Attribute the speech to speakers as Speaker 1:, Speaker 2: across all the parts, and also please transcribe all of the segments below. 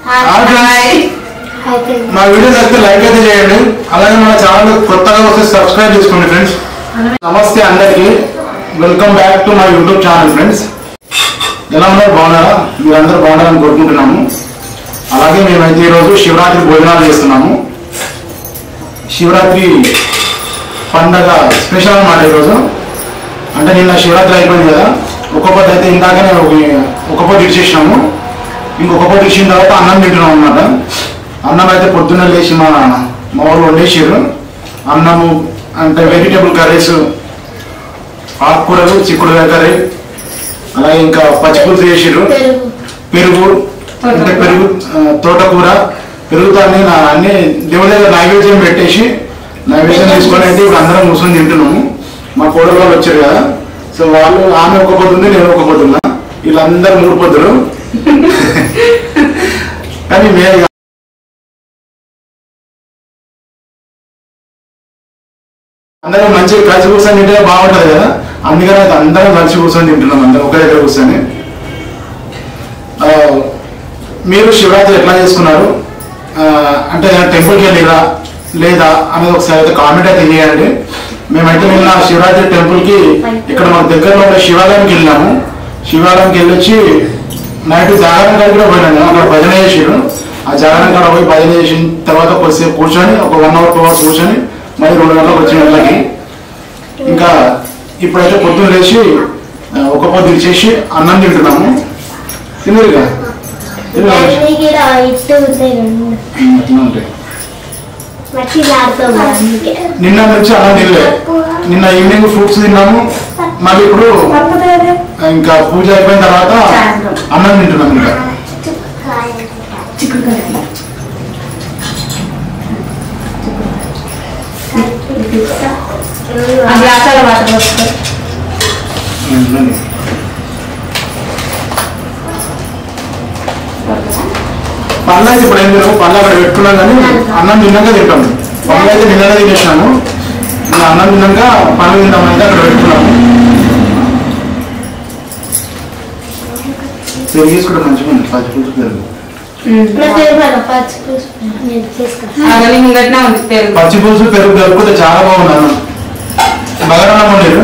Speaker 1: మా వీడియో నచ్చితే లైక్ అయితే చేయండి, అలాగే మన ఛానల్ కొత్తగా వస్తే సబ్స్క్రైబ్ చేసుకోండి ఫ్రెండ్స్. నమస్తే అందరికి, welcome back to my YouTube channel friends. ఎలా ఉన్నారు, బాగున్నారా? మీరందరూ బాగున్నారని కోరుకుంటున్నాము. అలాగే మేమైతే ఈరోజు శివరాత్రి భోజనాలు చేస్తున్నాము. శివరాత్రి పండగ స్పెషల్ అన్నమాట ఈరోజు. అంటే నిన్న శివరాత్రి అయిపోయింది కదా, ఒక్కొక్కటి అయితే ఇందాకనే ఒక్కొక్కటి ఇచ్చేసినాము. ఇంకొక పొద్దు ఇచ్చిన తర్వాత అన్నం తింటున్నాం అన్నమాట. అన్నం అయితే పొద్దున్న లేచి మా వాళ్ళు వండేసారు. అన్నము అంటే వెజిటేబుల్ కర్రీస్, ఆకుకూరలు, చిక్కుడుకాయ కర్రీ, అలాగే ఇంకా పచ్చిపులుసు చేసారు, పెరుగు అంటే పెరుగు, తోటకూర, పెరుగుతో అన్ని దేవుడి దగ్గర నైవేద్యం పెట్టేసి నైవేద్యం తీసుకొని అయితే ఇప్పుడు అందరం కూర్చొని తింటున్నాము. మా కోడలు వాళ్ళు వచ్చారు కదా, సో వాళ్ళు ఆమె ఒక పొద్దు ఉంది, నేను ఒక పొద్దున్నా, వీళ్ళందరూ 3 పొద్దులు. కానీ మేము అందరం మంచిగా కలిసి కూర్చొని తింటే బాగుంటది కదా, అందుకని అయితే అందరం కలిసి కూర్చొని తింటున్నాం, అందరం ఒక దగ్గర కూర్చొని. మీరు శివరాత్రి ఎట్లా చేసుకున్నారు, అంటే టెంపుల్కి వెళ్ళిరా లేదా అనేది ఒకసారి అయితే కామెంట్ అయితే చేయండి. మేమైతే నిన్న శివరాత్రి టెంపుల్కి ఇక్కడ మాకు దగ్గరలో ఉన్న శివాలయంకి వెళ్ళినాము. శివాలయంకి వెళ్ళొచ్చి నైట్ జాగరణ కాడ కూడా పోయినాను. అక్కడ భజన చేసారు. ఆ జాగరణ కాడ పోయి భజన చేసిన తర్వాత కొద్దిసేపు కూర్చొని ఒక 1 అవర్ 2 అవర్స్ కూర్చొని మరి 2 గంటలకు వచ్చిన వాళ్ళకి ఇంకా ఇప్పుడైతే పొద్దున్న లేచి ఒక పొద్దు ఇచ్చేసి అన్నం తింటున్నాము. తినరుగా నిన్న నుంచి అన్నం తినలేదు. నిన్న ఈవినింగ్ ఫ్రూట్స్ తిన్నాము. మళ్ళీ ఇప్పుడు ఇంకా పూజ అయిపోయిన తర్వాత అన్నం తింటున్నాం. ఇంకా పళ్ళు అయితే ఇప్పుడు ఏం తిన్నాము, పళ్ళు అక్కడ పెట్టుకున్నాం కానీ అన్నం తిన్నాక తింటాము. పళ్ళు అయితే నిన్నగా తినేసినాము. అన్నం తిన్నాక పళ్ళు తింటామని అక్కడ పెట్టుకున్నాము. పెరుగు తీసుకుంటే మంచిగా ఉంది, పచ్చిపులుసు పెరుగు. పచ్చిపులుసు పెరుగు కలుపుకుంటే చాలా బాగుంది అన్నం. బగారన్నం ఉండేరు,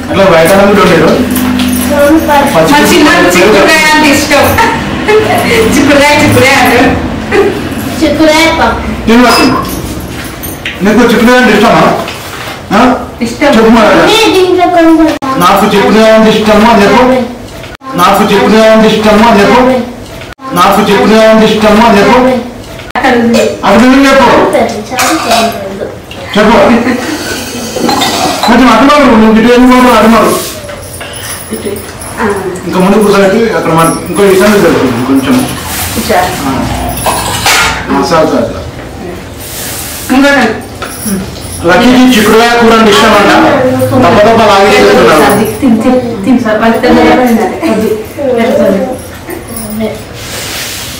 Speaker 1: అట్లా బయట అన్నం కూడా ఉండేరు. నీకు చిక్కుడుకాయ అంటే ఇష్టమా? చెప్పు. నాకు చిక్కుడుకాయ అంటే ఇష్టమా చెప్పు. నాకు చిక్కుడుకాయ అంటే ఇష్టమా చెప్పు. నాకు చిక్కుడుకాయ అంటే ఇష్టమా చెప్పు. అక్కడ చెప్పు చెప్పు. కొంచెం అటున్నారు, నువ్వు ఇటు వెళ్ళిపోవడం అటున్నారు. ఇంకా ముందు కూర్చోబెట్టి అక్కడ మనకి ఇంకో విషయాన్ని జరుగుతుంది కొంచెం లక్కీకి చిక్కుడుకాయ కూర అంటే ఇష్టం అంట. తప్ప లాగే చేస్తున్నాను.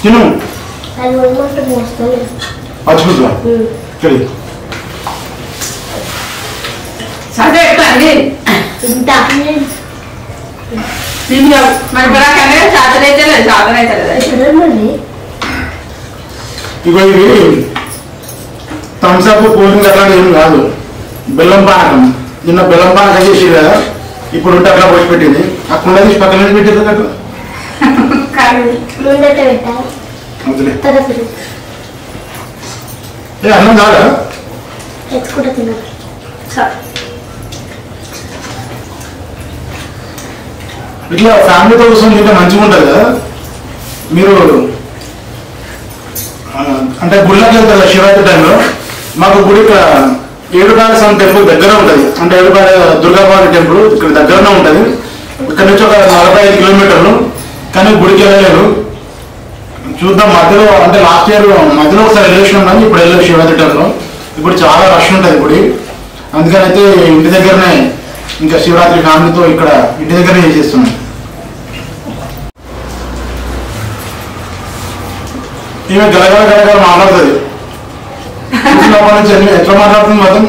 Speaker 1: తిను పచ్చిపులుసు ఇగో ఇవి థమ్స్అప్ కూల్ డ్రింక్ అట్లాంటి ఏం కాదు, బెల్లం పానకం. నిన్న బెల్లం పానకం చేసి కదా, ఇప్పుడు ఉంటే అక్కడ పోసి పెట్టింది. ఆ కుండ తీసి పక్కన పెట్టింది నాకు. అన్నం కాదా ఇట్లా ఫ్యామిలీతో కూర్చొని తింటే మంచిగా ఉంటుంది కదా. మీరు అంటే గుళ్ళకి వెళ్తారు శివరాత్రి టైంలో. మాకు గుడి ఇక్కడ ఏడుపాడ స్వామి టెంపుల్ దగ్గర ఉంటుంది. అంటే ఏడుపాడ దుర్గాబాబు టెంపుల్ ఇక్కడ దగ్గరనే ఉంటుంది. ఇక్కడ నుంచి ఒక 45 కిలోమీటర్లు. కానీ గుడికి వెళ్ళలేదు. చూద్దాం మధ్యలో, అంటే లాస్ట్ ఇయర్ మధ్యలో ఒకసారి వెళ్ళేసినాం కానీ ఇప్పుడు వెళ్ళలేదు శివరాత్రి టైంలో. ఇప్పుడు చాలా రష్ ఉంటుంది గుడి. అందుకని అయితే ఇంటి దగ్గరనే ఇంకా శివరాత్రి ఫ్యామిలీతో ఇక్కడ ఇంటి దగ్గరనే చేసేస్తున్నాం. ఈమె గలగల గలగల మాట్లాడుతుంది. ఎట్లా మాట్లాడుతుంది మొత్తం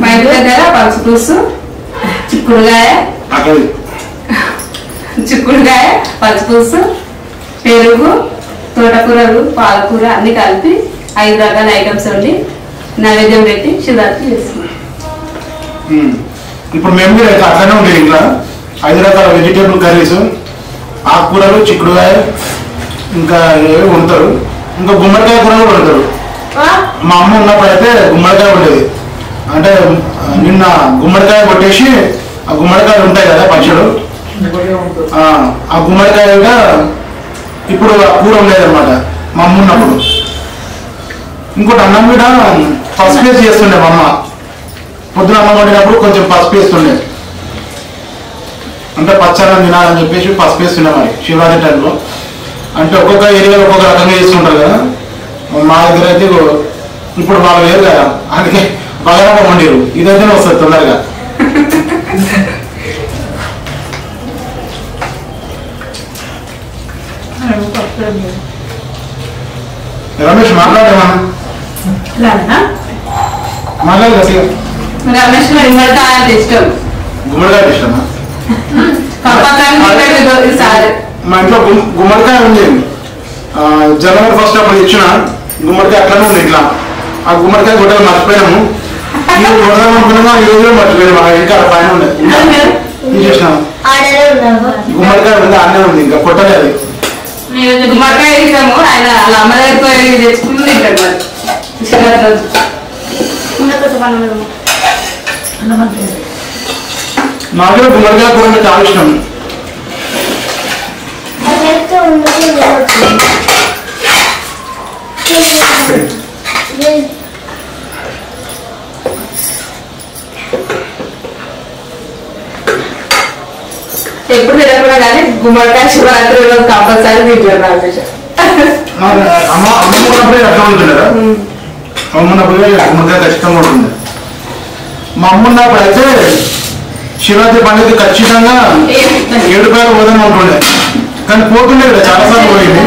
Speaker 2: మా ఇంటి దగ్గర పలుసు పులుసు చిక్కుడుకాయ చిక్కుడుకాయ, పచ్చిపులుసు, పెరుగు, తోటకూరలు, పాలకూర అన్ని కలిపి 5 రకాల ఐటమ్స్ వండి నైవేద్యం పెట్టి శివరాత్రి చేస్తున్నాం.
Speaker 1: ఇప్పుడు మేము కూడా అట్లనే ఉండేది ఇంట్లో 5 రకాల వెజిటేబుల్ కర్రీస్, ఆకుకూరలు, చిక్కుడుకాయ, ఇంకా ఏవి వండుతారు. ఇంకా గుమ్మడికాయ కూర కూడా వండుతారు. మా అమ్మ ఉన్నప్పుడు అయితే గుమ్మడికాయ ఉండేది. అంటే నిన్న గుమ్మడికాయ కొట్టేసి ఆ గుమ్మడికాయలు ఉంటాయి కదా పచ్చడు, ఆ గుమ్మడికాయగా ఇప్పుడు ఆ కూర ఉండేది అనమాట మా అమ్మ ఉన్నప్పుడు. ఇంకోటి అన్నం కూడా పసుపు వేసి చేస్తుండే మా అమ్మ. పొద్దున అన్నం వండినప్పుడు కొంచెం పసుపు వేస్తుండే, అంటే పచ్చన్నం తినాలని చెప్పేసి పసుపు వేస్తుండే మరి శివరాత్రి టైంలో. అంటే ఒక్కొక్క ఏరియాలో ఒక్కొక్క రకంగా చేసుకుంటారు కదా. మా దగ్గర అయితే ఇప్పుడు వాళ్ళు వేరు కదా, అందుకే బగారా వండిరు. ఇదైతేనే వస్తుంది తొందరగా. రమేష్ మాట్లాడేమా? మాట్లాడు గట్టిగా.
Speaker 2: రమేష్ గుమ్మడికాయ అంటే ఇష్టం.
Speaker 1: గుమ్మడికాయ ఇష్టమా? మా ఇంట్లో గుమ్మడికాయ ఉంది. జనవరి 1 అప్పుడు ఇచ్చిన గుమ్మడికాయ అట్లనే ఉంది ఇట్లా. ఆ గుమ్మడికాయ గొడ్డలు మర్చిపోయాము. ఇది కొడదాం అనుకున్నాము, ఈ రోజు మర్చిపోయాము. ఇంకా పైన ఉంది తీసేసినాము. గుమ్మడికాయ ఉంది, అన్నే ఉంది, ఇంకా కొట్టలేదు.
Speaker 2: గుమ్మడికాయ ఇస్తాము. ఆయన వాళ్ళ అమ్మ దగ్గర తెచ్చుకుని తింటాడు మరి.
Speaker 1: నాకు గుమ్మడికాయ కూర అంటే చాలా ఇష్టం.
Speaker 2: ఎప్పుడు తినకుండా కానీ గుమ్మడికాయ శివరాత్రి రోజు కంపల్సరీ తింటారు.
Speaker 1: అమ్మ ఉన్నప్పుడే అట్లా ఉంటుంది కదా. అమ్మ ఉన్నప్పుడే గుమ్మడికాయ ఖచ్చితంగా ఉంటుంది. మా అమ్మ ఉన్నప్పుడు అయితే శివరాత్రి పండుగ ఖచ్చితంగా 7 రూపాయలు పోదని ఉంటుండే, కానీ పోతుండే కదా చాలాసార్లు పోయింది.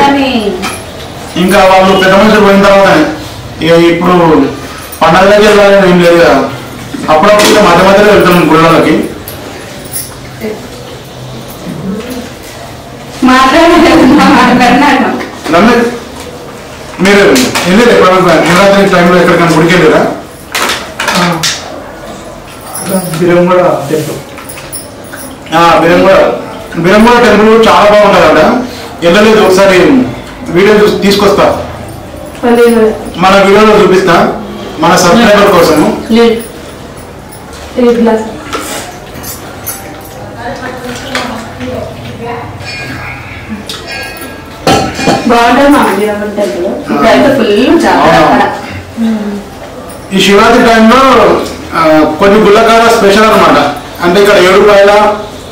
Speaker 1: ఇంకా వాళ్ళు పెద్ద మనుషులు పోయిన తర్వాత ఇప్పుడు పండగలకి వెళ్ళాలని ఏం లేదు కదా. అప్పుడప్పుడు మధ్య మధ్యలో వెళ్తాం గుళ్ళకి. మీరు వెళ్ళేది ఎప్పుడైనా శివరాత్రి టైంలో ఎక్కడికైనా గుడికి వెళ్ళారా? బిరంగూడ టెంపుల్ చాలా బాగుంటుంది అక్కడ. వెళ్ళలేదు, ఒకసారి వీడియో తీసుకొస్తా, మన వీడియోలో చూపిస్తా మన సబ్స్క్రైబర్ కోసము. ఈ శివరాత్రి టైంలో కొన్ని గుళ్ళకాడ స్పెషల్ అనమాట. అంటే ఇక్కడ 7 రూపాయల,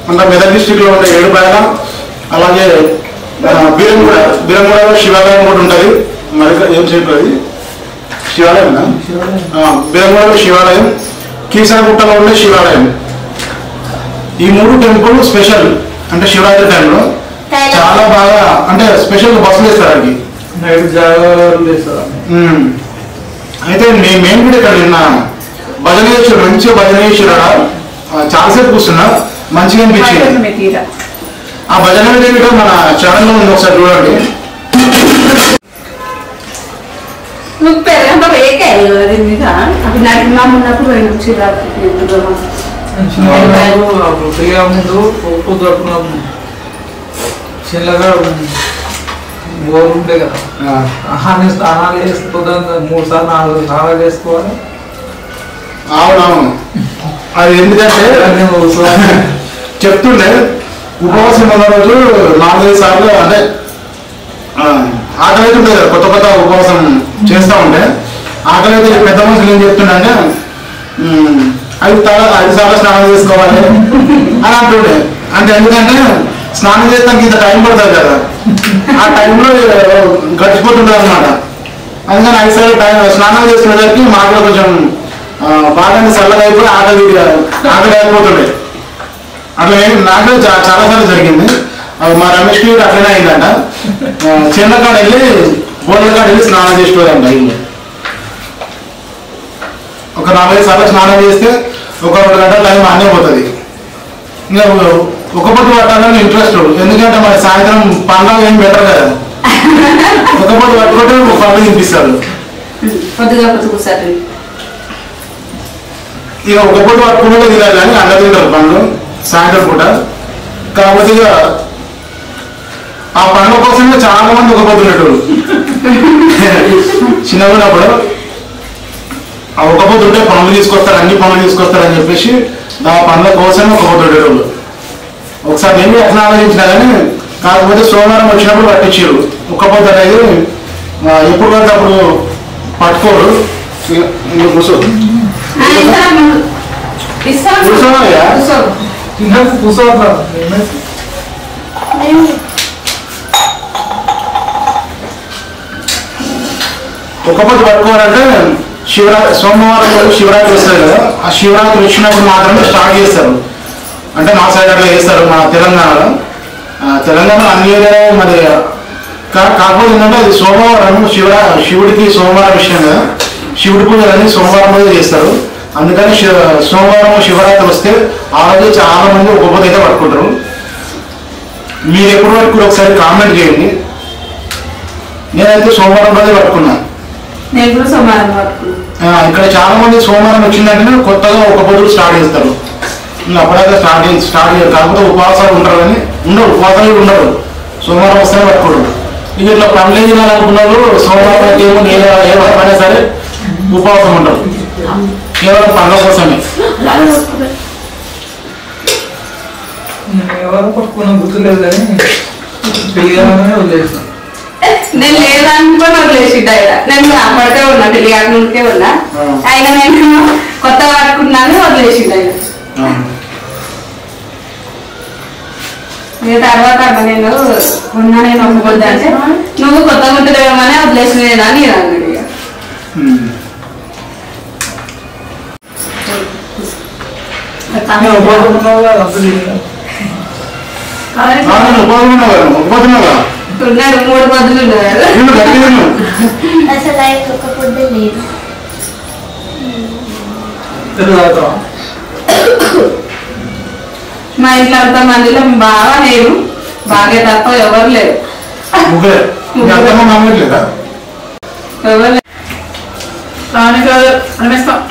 Speaker 1: అంటే మెదక్ డిస్ట్రిక్ట్ లో ఉండే 7 రూపాయల, అలాగే బీరంగూడలో శివాలయం కూడా ఉంటుంది. మరి ఏం చెప్పేది శివాలయం, బీరంగూడలో శివాలయం, కీసనగుట్టలో ఉండే శివాలయం. ఈ 3 టెంపుల్ స్పెషల్. అంటే శివరాత్రి టైంలో చాలా బాగా, అంటే స్పెషల్ బస్సులు వేస్తారు అడిగి అయితే మేము కూడా ఇక్కడ నిన్న భజన చేసాడు, మంచిగా భజన చేసాడు. చాలాసేపు కూర్చున్నా, మంచిగా అనిపించింది. ఆ భజన వీడియో మన ఛానల్లో ఉంది, ఒకసారి చూడండి.
Speaker 3: చిన్నగా బోర్ ఉంటాయి కదా, స్నానాలు చేసుకోవడం 3 సార్లు 4 స్నానాలు చేసుకోవాలి.
Speaker 1: అవునవును, అది ఎందుకంటే చెప్తుండే ఉపవాసం ఉన్న రోజు 4-5 సార్లు, అంటే ఆకలి అయితే ఉంటుంది కదా, కొత్త కొత్త ఉపవాసం చేస్తూ ఉంటే ఆకలి అయితే పెద్ద మనుషులు ఏం చెప్తుండే అంటే 5 సార్లు స్నానం చేసుకోవాలి అని అంటుండే. అంటే ఎందుకంటే స్నానం చేస్తానికి ఇంత టైం పడుతుంది కదా, ఆ టైంలో గడిచిపోతుంటుంది అనమాట. అందుకని 5 సార్లు స్నానం చేసుకునేసరికి మాకు కొంచెం బాగా చల్లగా అయిపోయి ఆకలి అయిపోతుండే. అట్లా నాకు చాలాసార్లు జరిగింది. మా రమేష్ కి అట్లనే అయిందంట. చిన్నకాడ వెళ్ళి బోర్లకాడ వెళ్ళి స్నానం చేసుకోదంట. ఒక 4-5 సార్లు స్నానం చేస్తే ఒక 2 గంటల టైం అన్నీ పోతుంది. ఇంకా ఒక పొద్దు పట్టాలని ఇంట్రెస్ట్. ఎందుకంటే మరి సాయంత్రం పండుగ ఏం బెటర్ కదా, ఒక పొద్దు పట్టుకుంటే పండుగ తినిపిస్తారు.
Speaker 2: పొద్దుగా కూర్చారు
Speaker 1: ఇక ఒక పొద్దు పట్టుకుంటే తినాలి కానీ అందరు తింటారు పండ్లు సాయంత్రం పూట. కాకపోతే ఇక ఆ పండుగ కోసమే చాలా మంది ఒక పొద్దు ఉండేటోళ్ళు. చిన్నప్పుడు ఆ ఒక పొద్దు ఉంటే పనులు తీసుకొస్తారు, అన్ని పనులు తీసుకొస్తారని చెప్పేసి ఆ పండ్ల కోసమే ఒక పొద్దు ఉండేటోళ్ళు. ఒకసారి నేను ఎట్లా ఆలోచించినా కానీ కాకపోతే సోమవారం వచ్చినప్పుడు పట్టించారు. ఒక్క పొద్దు అనేది ఎప్పుడు పడితే అప్పుడు పట్టుకోరు. కూర్చో ఒక్క పొద్దు పట్టుకోవాలంటే సోమవారం శివరాత్రి వస్తుంది కదా, ఆ శివరాత్రి వచ్చినప్పుడు మాత్రమే స్టార్ట్ చేస్తారు. అంటే మా సైడ్ అట్లా చేస్తారు మన తెలంగాణలో. తెలంగాణలో అన్ని ఏరియాలో మరి కాకపోతే ఏంటంటే అది సోమవారం శివుడికి సోమవారం విషయం కదా, శివుడి పూజలని సోమవారం రోజు చేస్తారు. అందుకని సోమవారం శివరాత్రి వస్తే ఆ రోజు చాలా మంది ఒక పొద్దు అయితే పట్టుకుంటారు. మీరు ఎప్పుడు పట్టుకుని ఒకసారి కామెంట్ చేయండి. నేనైతే సోమవారం రోజే పట్టుకున్నాను. ఇక్కడ చాలా మంది సోమవారం వచ్చిందంటే కొత్తగా ఒక పొద్దు స్టార్ట్ చేస్తారు. అప్పుడైతే స్టార్ట్ చేయరు. కాకపోతే ఉపవాసాలు ఉంటారు కానీ ఉపవాసాలు ఉండరు. సోమవారం వస్తేనే పట్టుకోరు. ఇక ఇట్లా పండ్లే తినాలనుకున్నారు సోమవారం ఏమో ఏ పైనా సరే ఉపవాసం ఉంటారు, కేవలం పండ్ల కోసమే.
Speaker 3: ఎవరు పట్టుకున్న గుర్తు లేదు కానీ పెళ్ళిగానే వదిలేసిన.
Speaker 2: నేను లేదనుకోని వదిలేసిండు ఆయన. నేను అప్పటికే ఉన్నా, పెళ్లి కాకముందుకే ఉన్నా. ఆయన నేను కొత్తగా పట్టుకున్నాను వదిలేసిండు ఆయన. తర్వాత నేను ఉన్నా, నేను ఒప్పుకొద్దా అంటే నువ్వు కొత్తగా ఉంటుందేమోనే వదిలేసినేనా అని అన్నాడు. ఇక ఉన్నాడు 3 పొద్దులు ఉన్నాడు.
Speaker 4: అసలు ఒక పొద్దు లేదు.
Speaker 2: మా ఇంట్లో అంత మందిలో బాగా నేను బాగా తప్ప ఎవరు లేరు.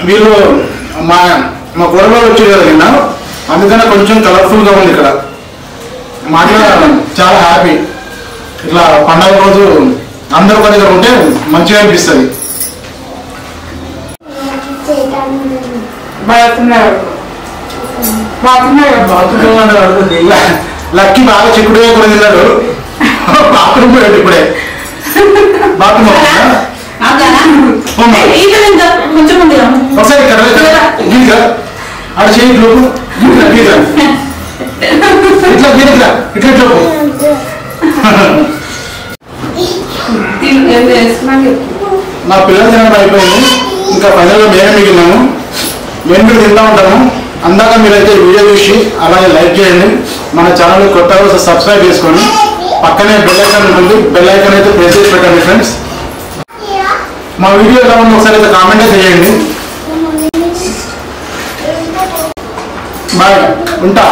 Speaker 1: వీళ్ళు మా కూరలో వచ్చి కదా నిన్న, అందుకనే కొంచెం కలర్ఫుల్ గా ఉంది ఇక్కడ. మాకు చాలా హ్యాపీ. ఇట్లా పండగ రోజు అందరూ ఒక దగ్గర ఉంటే మంచిగా అనిపిస్తుంది. లక్కీ బాగా చిక్కుడుగా కూడా తిన్నాడు. బాత్రూమ్ పోయాడు ఇప్పుడే. బాత్రూమ్ ఒకసారి గీత అక్కడ చేయి లోపు గీత ఇట్లా గీత ఇట్లా ఇట్లా నా పిల్లలు తినడం అయిపోయింది. ఇంకా ఫైనల్గా మేమే మిగిలినాము. మేము కూడా తింటా ఉంటాము. అందాక మీరైతే వీడియో చూసి అలాగే లైక్ చేయండి. మన ఛానల్ కొత్తగా సబ్స్క్రైబ్ చేసుకోండి. పక్కనే బెల్ ఐకాన్ ఉంటుంది, బెల్ ఐకాన్ అయితే ప్రెస్ చేసి పెట్టండి ఫ్రెండ్స్. మా వీడియో ఎలా ఉందో ఒకసారి అయితే కామెంట్ చేయండి. బాయ్, ఉంటా.